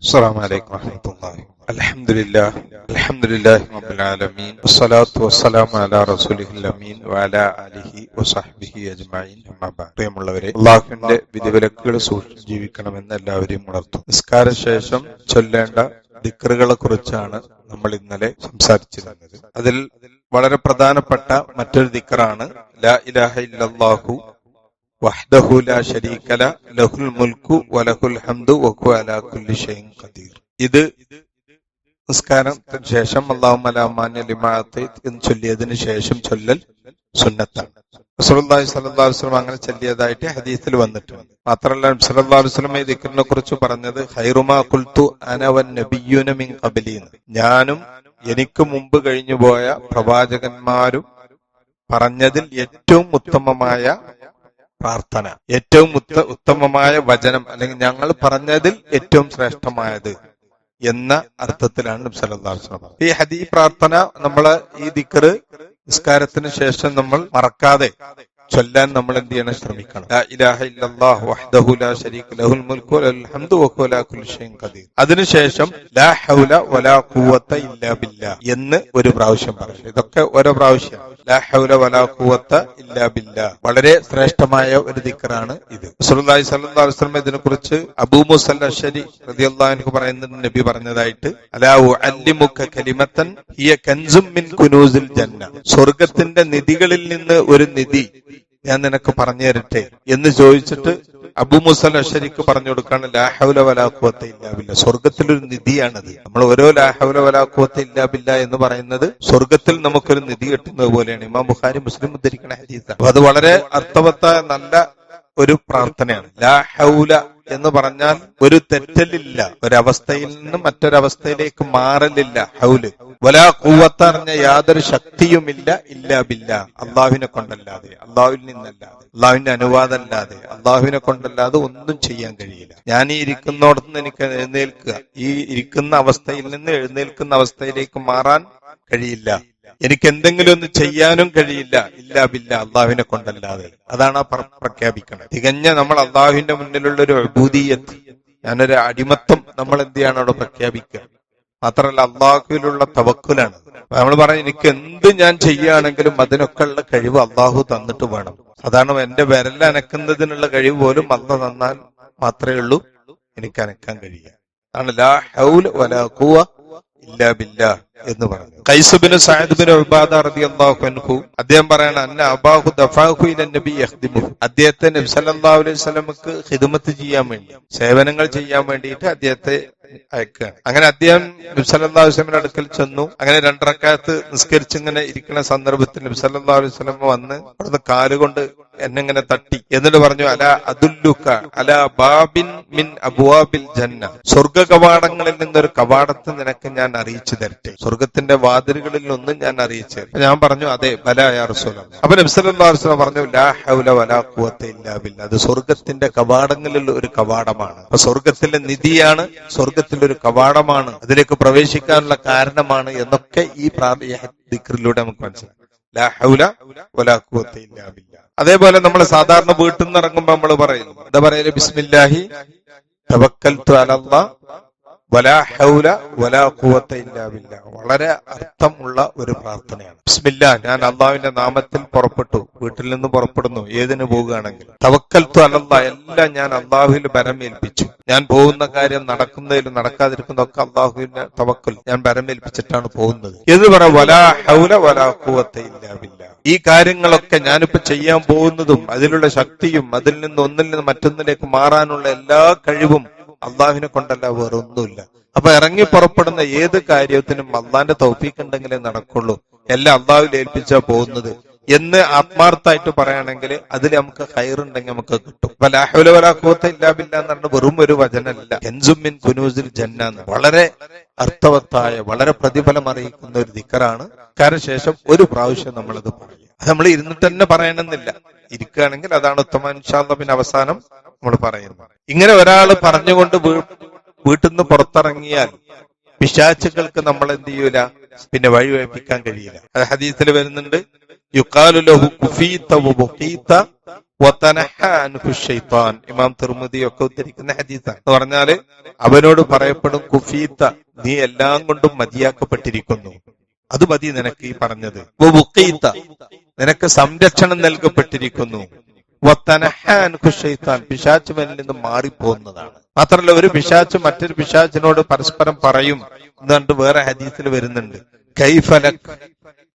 السلام عليكم ورحمة الله. الحمد لله رب العالمين والصلاة والسلام على رسوله الأمين وعلى آله وصحبه أجمعين أما بعد. പ്രിയമുള്ളവരെ, അല്ലാഹുവിന്റെ വിധിവിലക്കുകൾ സൂക്ഷിച്ച് ജീവിക്കണമെന്ന് എല്ലാവരെയും ഉണർത്തും. നിസ്കാര ശേഷം ചൊല്ലേണ്ട ദിക്റുകളെ കുറിച്ചാണ് നമ്മൾ ഇന്നലെ സംസാരിച്ചിരുന്നത്. അതിൽ വളരെ പ്രധാനപ്പെട്ട മറ്റൊരു ദിക്റാണ് ലാ ഇലാഹ ഇല്ലല്ലാഹു വഹ്ദഹു ലാ ശരീക ലഹുൽ മുൽക്കു വലഹുൽ ഹംദു വഹുവ അലാ കുല്ലി ഷൈഇൻ ഖദീർ. ഇത് നിസ്കാരത്തിന് ശേഷം അല്ലാഹുമ്മ ലാ മാനിഅ ലിമാ അഅതൈത എന്ന് ചൊല്ലിയതിനു ശേഷം ചൊല്ലൽ സുന്നത്താണ്. റസൂലുള്ളാഹി സ്വല്ലല്ലാഹു അലൈഹി വസല്ലം അങ്ങനെ ചൊല്ലിയതായിട്ട് ഹദീസിൽ വന്നിട്ടുണ്ട്. മാത്രമല്ല നബി സല്ലല്ലാഹു അലൈഹി വസല്ലം ഈ ദിക്റിനെ കുറിച്ച് പറഞ്ഞത് ഖൈറുമാ ഖുൽതു അന വൻ നബിയ്യൂന മിൻ ഖബ്ലി, ഞാനും എനിക്ക് മുമ്പ് കഴിഞ്ഞുപോയ പ്രവാചകന്മാരും പറഞ്ഞതിൽ ഏറ്റവും ഉത്തമമായ പ്രാർത്ഥന, ഏറ്റവും ഉത്തമമായ വചനം, അല്ലെങ്കിൽ ഞങ്ങൾ പറഞ്ഞതിൽ ഏറ്റവും ശ്രേഷ്ഠമായത് എന്ന അർത്ഥത്തിലാണ് നബി സല്ലല്ലാഹു അലൈഹി വസല്ലം. ഈ പ്രാർത്ഥന നമ്മള് ഈ ദിക്ർ നിസ്കാരത്തിന് ശേഷം നമ്മൾ മറക്കാതെ ചൊല്ലാൻ നമ്മൾ എന്ത് ചെയ്യണം? ശ്രമിക്കണം. ലാ ഇലാഹ ഇല്ലല്ലാഹു വഹ്ദഹു ലാ ശരീക ലഹുൽ മുൽക്കു വലഹുൽ ഹംദു വഹുവ അലാ കുല്ലി ഷൈഇൻ ഖദീർ. അതിനുശേഷം ലാ ഹൗല വലാ ഖുവത ഇല്ലാ ബില്ലാഹ് എന്ന് ഒരു പ്രാവശ്യം പറയും. ഇതൊക്കെ ഓരോ പ്രാവശ്യം. ലാ ഹൗല വലാ ഖുവത ഇല്ലാ ബില്ലാഹ് വളരെ ശ്രേഷ്ഠമായ ഒരു ദിക്റാണ് ഇത്. റസൂലുള്ളാഹി സ്വല്ലല്ലാഹു അലൈഹി വസല്ലം ഇതിനെക്കുറിച്ച് അബൂ മൂസ അശ്അരി റളിയല്ലാഹു അൻഹു പറയുന്നത് നബി പറഞ്ഞതായിട്ട്, അലാ ഉഅല്ലിമുക കലിമത്തൻ ഹിയ കൻസും മിൻ കുനൂസിൽ ജന്ന, സ്വർഗ്ഗത്തിന്റെ നിധികളിൽ നിന്ന് ഒരു നിധി ഞാൻ നിനക്ക് പറഞ്ഞു തരട്ടെ എന്ന് ചോദിച്ചിട്ട് അബൂ മൂസ അശ്അരിക്ക് പറഞ്ഞു കൊടുക്കാണ് ലാ ഹൗല വലാ ഖുവത ഇല്ലാ ബില്ലാഹ്. സ്വർഗ്ഗത്തിലൊരു നിധിയാണത്. നമ്മൾ ഓരോ ലാ ഹൗല വലാ ഖുവത ഇല്ലാ ബില്ലാഹ് എന്ന് പറയുന്നത് സ്വർഗ്ഗത്തിൽ നമുക്കൊരു നിധി കിട്ടുന്നത് പോലെയാണ്. ഇമാം ബുഖാരി മുസ്ലിം ഉദ്ധരിക്കുന്ന ഹദീസാണ്. അപ്പൊ അത് വളരെ അർത്ഥവത്തായ നല്ല ഒരു പ്രാർത്ഥനയാണ്. ലാ ഹൗല എന്ന് പറഞ്ഞാൽ ഒരു തെറ്റലില്ല, ഒരവസ്ഥയിൽ നിന്ന് മറ്റൊരവസ്ഥയിലേക്ക് മാറലില്ല. ഹൗല് വലാ ഖുവത പറഞ്ഞ യാതൊരു ശക്തിയുമില്ല ഇല്ലാ ബില്ലാഹ്, അള്ളാഹുവിനെ കൊണ്ടല്ലാതെ, അള്ളാഹുവിൽ നിന്നല്ലാതെ, അള്ളാഹുവിന്റെ അനുവാദമല്ലാതെ, അള്ളാഹുവിനെ കൊണ്ടല്ലാതെ ഒന്നും ചെയ്യാൻ കഴിയില്ല. ഞാൻ ഈ ഇരിക്കുന്നോടത്ത് എനിക്ക് എഴുന്നേൽക്കുക, ഈ ഇരിക്കുന്ന അവസ്ഥയിൽ നിന്ന് എഴുന്നേൽക്കുന്ന അവസ്ഥയിലേക്ക് മാറാൻ കഴിയില്ല, എനിക്ക് എന്തെങ്കിലും ഒന്ന് ചെയ്യാനും കഴിയില്ല ഇല്ലാ ബില്ലാഹ്, അള്ളാഹുവിനെ കൊണ്ടല്ലാതെ. അതാണ് ആ പ്രഖ്യാപിക്കണം. തികഞ്ഞ നമ്മൾ അള്ളാഹുവിന്റെ മുന്നിലുള്ള ഒരു ഉബൂദിയ്യത്ത്, ഞാനൊരു അടിമത്തം നമ്മൾ എന്ത് ചെയ്യാണ് അവിടെ പ്രഖ്യാപിക്കുക. മാത്രമല്ല അള്ളാഹുവിലുള്ള തവക്കുലാണ്. നമ്മൾ പറയും എനിക്ക് എന്ത് ഞാൻ ചെയ്യുകയാണെങ്കിലും അതിനൊക്കെ ഉള്ള കഴിവ് അള്ളാഹു തന്നിട്ട് വേണം. സാധാരണ എന്റെ വിരൽ അനക്കുന്നതിനുള്ള കഴിവ് പോലും അള്ളാഹ് തന്നാൽ മാത്രമേ ഉള്ളൂ എനിക്ക് അനക്കാൻ കഴിയുക. അതാണ് ലാ ഹൗല വലാ ഖുവ ഇല്ലാ ബില്ലാഹ് എന്ന് പറഞ്ഞു. ഖൈസ് ബിൻ സഅദ് ബിൻ ഉബാദ റളിയല്ലാഹു അൻഹു അദ്ദേഹം പറയാണ്, അന്ന അബാഹു ദഫഅഹു ഇല നബി യഖ്ദിമുഹു, അദ്ദേഹത്തെ നബി സല്ലല്ലാഹു അലൈഹി വസല്ലമക്ക് ഖിദ്മത്ത് ചെയ്യാൻ വേണ്ടി, സേവനങ്ങൾ ചെയ്യാൻ വേണ്ടിയിട്ട് അദ്ദേഹത്തെ അയക്കുകയാണ്. അങ്ങനെ അദ്ദേഹം നബി സല്ലല്ലാഹു അലൈഹി വസല്ലമയുടെ അടുക്കൽ ചെന്നു. അങ്ങനെ 2 റക്അത്ത് നിസ്കരിച്ചിങ്ങനെ ഇരിക്കുന്ന സന്ദർഭത്തിൽ നബി സല്ലല്ലാഹു അലൈഹി വസല്ലം വന്ന് അവിടുന്ന് കാലുകൊണ്ട് എന്നെങ്ങനെ തട്ടി. എന്നിട്ട് പറഞ്ഞു, അലാ അദുല്ലുക അലാ ബാബിൻ മിൻ അബ്വാബിൽ ജന്ന, സ്വർഗ്ഗ കവാടങ്ങളിൽ നിന്നൊരു കവാടത്തെ നിനക്ക് ഞാൻ അറിയിച്ചു തരട്ടെ, സ്വർഗ്ഗത്തിന്റെ വാതിലുകളിൽ ഒന്നും ഞാൻ അറിയിച്ചു തരാം. ഞാൻ പറഞ്ഞു അതെ, ബലാ യാ റസൂലല്ലാഹ്. അപ്പൊ നബി സല്ലല്ലാഹു അലൈഹി വസല്ലം പറഞ്ഞു ലാ ഹൗല വലാ ഖുവത ഇല്ലാ ബില്ലാഹ്, അത് സ്വർഗ്ഗത്തിന്റെ കവാടങ്ങളിൽ ഒരു കവാടമാണ്. അപ്പൊ സ്വർഗ്ഗത്തിലെ നിധിയാണ്, സ്വർഗ്ഗത്തിലൊരു കവാടമാണ്, അതിലേക്ക് പ്രവേശിക്കാനുള്ള കാരണമാണ് എന്നൊക്കെ ഈ ദിക്റിലൂടെ നമുക്ക് മനസ്സിലാക്കാം. ലാ ഹൗല വലാ ഖുവത ഇല്ലാ ബില്ലാഹ്. അതേപോലെ നമ്മൾ സാധാരണ വീട്ടിൽ നിന്ന് ഇറങ്ങുമ്പോ നമ്മൾ പറയുന്നു, എന്താ പറയല്? ബിസ്മില്ലാഹി തവക്കൽതു അലല്ലാഹ് വലാ ഹൗല വലാ ഖുവത ഇല്ലാ ബില്ലാഹ്. വളരെ അർത്ഥമുള്ള ഒരു പ്രാർത്ഥനയാണ്. ബിസ്മില്ലാഹ്, ഞാൻ അള്ളാഹുവിന്റെ നാമത്തിൽ പുറപ്പെട്ടു, വീട്ടിൽ നിന്ന് പുറപ്പെടുന്നു, ഏതിന് പോവുകയാണെങ്കിൽ. തവക്കൽതു അലല്ലാഹ്, എല്ലാം ഞാൻ അള്ളാഹുവിൽ ബരമേൽപ്പിച്ചു. ഞാൻ പോകുന്ന കാര്യം നടക്കുന്നതിലും നടക്കാതിരിക്കുന്നതൊക്കെ അള്ളാഹുവിന്റെ തവക്കൽ, ഞാൻ ബരമേൽപ്പിച്ചിട്ടാണ് പോകുന്നത് എന്ന് പറ. വലാ ഹൗല വലാ ഖുവത ഇല്ലാ ബില്ലാഹ്, ഈ കാര്യങ്ങളൊക്കെ ഞാനിപ്പോ ചെയ്യാൻ പോകുന്നതും അതിലുള്ള ശക്തിയും അതിൽ നിന്ന് ഒന്നിൽ നിന്ന് മറ്റൊന്നിലേക്ക് മാറാനുള്ള എല്ലാ കഴിവും അള്ളാഹുവിനെ കൊണ്ടല്ല, വേറെ ഒന്നുമില്ല. അപ്പൊ ഇറങ്ങി പുറപ്പെടുന്ന ഏത് കാര്യത്തിനും അള്ളാന്റെ തൗഫീഖ് ഉണ്ടെങ്കിലേ നടക്കുള്ളൂ, എല്ലാം അള്ളാഹുവിൽ ഏൽപ്പിച്ചാ പോകുന്നത് എന്ന് ആത്മാർത്ഥമായിട്ട് പറയുകയാണെങ്കിൽ അതിൽ നമുക്ക് ഖൈറുണ്ടെങ്കിൽ നമുക്ക് കിട്ടും. ലാ ഹൗല വലാ ഖുവത ഇല്ലാ ബില്ലാഹ് എന്ന് പറഞ്ഞ വെറും ഒരു വചനമല്ല, കൻസും മിൻ കുനൂസിൽ ജന്ന എന്ന് വളരെ അർത്ഥവത്തായ, വളരെ പ്രതിഫലം അറിയിക്കുന്ന ഒരു ദിക്റാണ്. കാരണം ശേഷം ഒരു പ്രാവശ്യം നമ്മളത് പറയും. അത് നമ്മൾ ഇരുന്നിട്ട് തന്നെ പറയണമെന്നില്ല, ഇരിക്കുകയാണെങ്കിൽ അതാണ് ഉത്തമം. ഇൻഷാ അല്ലാഹ് പിന്നെ അവസാനം നമ്മൾ പറയുന്നത്. ഇങ്ങനെ ഒരാൾ പറഞ്ഞുകൊണ്ട് വീട്ടിൽ നിന്ന് പുറത്തിറങ്ങിയാൽ പിശാചുകൾക്ക് നമ്മൾ എന്ത് ചെയ്യൂല, പിന്നെ വഴിവെപ്പിക്കാൻ കഴിയില്ല. അത് ഹദീസിൽ വരുന്നുണ്ട്, യുഖാലു ലഹു കുഫീത വബഖീത ഇമാം തിർമിദി ഒക്കെ ഉദ്ധരിക്കുന്ന ഹദീസാണ്. എന്ന് പറഞ്ഞാല് അവനോട് പറയപ്പെടും കുഫീത്ത, നീ എല്ലാം കൊണ്ടും മതിയാക്കപ്പെട്ടിരിക്കുന്നു, അത് മതി നിനക്ക് ഈ പറഞ്ഞത്. നിനക്ക് സംരക്ഷണം നൽകപ്പെട്ടിരിക്കുന്നു. പിശാച്ച് മേലിൽ നിന്ന് മാറിപ്പോകുന്നതാണ്. മാത്രമല്ല ഒരു പിശാച്ച് മറ്റൊരു പിശാച്ചിനോട് പരസ്പരം പറയും എന്നുകൊണ്ട് വേറെ ഹദീസിൽ വരുന്നുണ്ട്, കൈഫലക്,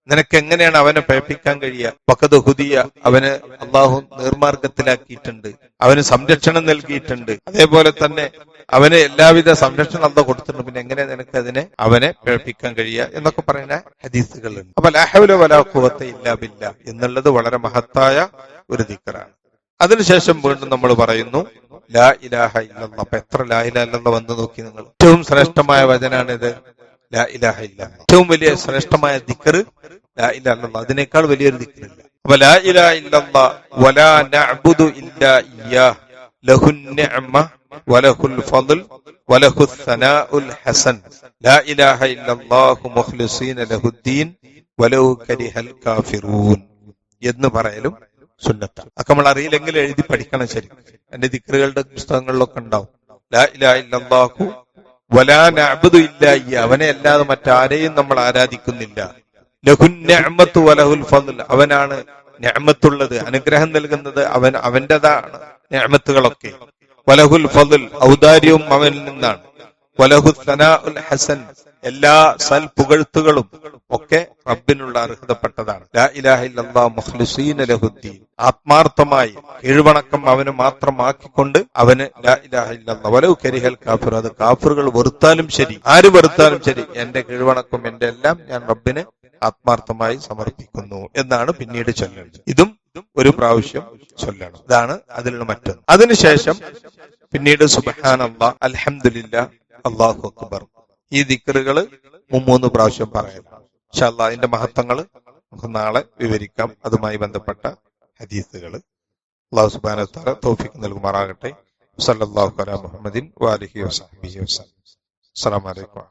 നിനക്ക് എങ്ങനെയാണ് അവനെ പേപ്പിക്കാൻ കഴിയുക? വഖദ് ഹുദിയ, അവന് അള്ളാഹു നേർമാർഗത്തിലാക്കിയിട്ടുണ്ട്, അവന് സംരക്ഷണം നൽകിയിട്ടുണ്ട്, അതേപോലെ തന്നെ അവന് എല്ലാവിധ സംരക്ഷണം അള്ളാഹു കൊടുത്തിട്ടുണ്ട്, പിന്നെ എങ്ങനെ നിനക്ക് അവനെ പേപ്പിക്കാൻ കഴിയുക എന്നൊക്കെ പറയുന്ന ഹദീസുകളുണ്ട്. അപ്പൊ ലാ ഹൗല വലാ ഖുവത ഇല്ലാ ബില്ലാ എന്നുള്ളത് വളരെ മഹത്തായ ഒരു ദിക്റാണ്. അതിനുശേഷം വീണ്ടും നമ്മൾ പറയുന്നു ലാ ഇലാഹ ഇല്ലല്ലാഹ്. അപ്പൊ എത്ര ലാ ഇലാഹ ഇല്ലല്ലാഹ് വന്ന് നോക്കി നിങ്ങൾ. ഏറ്റവും ശ്രേഷ്ഠമായ വചനാണിത് ലാ ഇലാഹ ഇല്ലല്ലാഹ്. ഏറ്റവും വലിയ ശ്രേഷ്ഠമായ ദിക്ർ ലാ ഇലാഹ ഇല്ലല്ലാഹ്. അതിനേക്കാൾ വലിയൊരു ദിക്റില്ല. അപ്പൊ ലാ ഇലാഹ ഇല്ലല്ലാഹ് വലാ നഅ്ബുദു ഇല്ലാ ഇയ്യാഹ് ലഹുൻ നിഅമ വലഹുൽ ഫദ്ൽ വലഹുസ് സനാഉൽ ഹസൻ ലാ ഇലാഹ ഇല്ലല്ലാഹു മുഖ്ലിസീന ലഹുദ്ദീൻ വലൗ കരിഹൽ കാഫിറൂൻ എന്ന് പറയലും സുന്നത്താണ്. അതൊക്കെ നമ്മൾ അറിയില്ലെങ്കിൽ എഴുതി പഠിക്കണം. ശരി, എന്റെ ദിക്റുകളുടെ പുസ്തകങ്ങളിലൊക്കെ ഉണ്ടാവും. ലാ ഇലാഹ ഇല്ലല്ലാഹു വലാ നഅ്ബുദു ഇല്ലാ ഇയ്യാഹ്, അവനെ അല്ലാതെ മറ്റാരെയും നമ്മൾ ആരാധിക്കുന്നില്ല. ലഹുൻ നിഅമത്തു വലഹുൽ ഫദ്ൽ, അവനാണ് നിഅമത്തുള്ളത്, അനുഗ്രഹം നൽകുന്നത് അവന്റേതാണ് നിഅമത്തുകളൊക്കെ. വലഹുൽ ഫദ്ൽ, ഔദാര്യവും അവനിൽ നിന്നാണ്. വലഹുസ് സനാഉൽ ഹസൻ, എല്ലാ സൽപുകഴ്ത്തുകളും ഒക്കെ റബ്ബിനുള്ള അർഹതപ്പെട്ടതാണ്. ലാ ഇലാഹ ഇല്ലല്ലാഹു മുഖ്ലിസീന ലഹുദ്ദീൻ, ആത്മാർത്ഥമായി കീഴ്വണക്കം അവന് മാത്രമാക്കിക്കൊണ്ട് അവന് ലാ ഇലാഹ ഇല്ലല്ലാഹ് വലൗ കരിഹൽ കാഫിർ, അത് കാഫിറുകൾ വെറുത്താലും ശരി, ആര് വെറുത്താലും ശരി, എന്റെ കീഴ്വണക്കം എന്റെ എല്ലാം ഞാൻ റബ്ബിന് ആത്മാർത്ഥമായി സമർപ്പിക്കുന്നു എന്നാണ് പിന്നീട് ചൊല്ലേണ്ടത്. ഇതും ഒരു പ്രാവശ്യം ചൊല്ലണം. ഇതാണ് അതിലുള്ള മറ്റൊന്ന്. അതിനുശേഷം പിന്നീട് സുബ്ഹാനല്ലാഹ്, അൽഹംദുലില്ലാഹ്, അല്ലാഹു അക്ബർ, ഈ ദിക്റുകൾ 3 പ്രാവശ്യം പറയണം. ഇൻഷാ അല്ലാഹ് അതിന്റെ മഹത്വങ്ങൾ നമുക്ക് നാളെ വിവരിക്കാം. അതുമായി ബന്ധപ്പെട്ട ഹദീസുകൾ. അല്ലാഹു സുബ്ഹാനഹു വ തആല തൗഫീഖ് നൽകുമാറാകട്ടെ. സല്ലല്ലാഹു അലാ മുഹമ്മദിൻ വഅലിഹി വസഹ്ബിഹി വസല്ലം. അസ്സലാമു അലൈക്കും.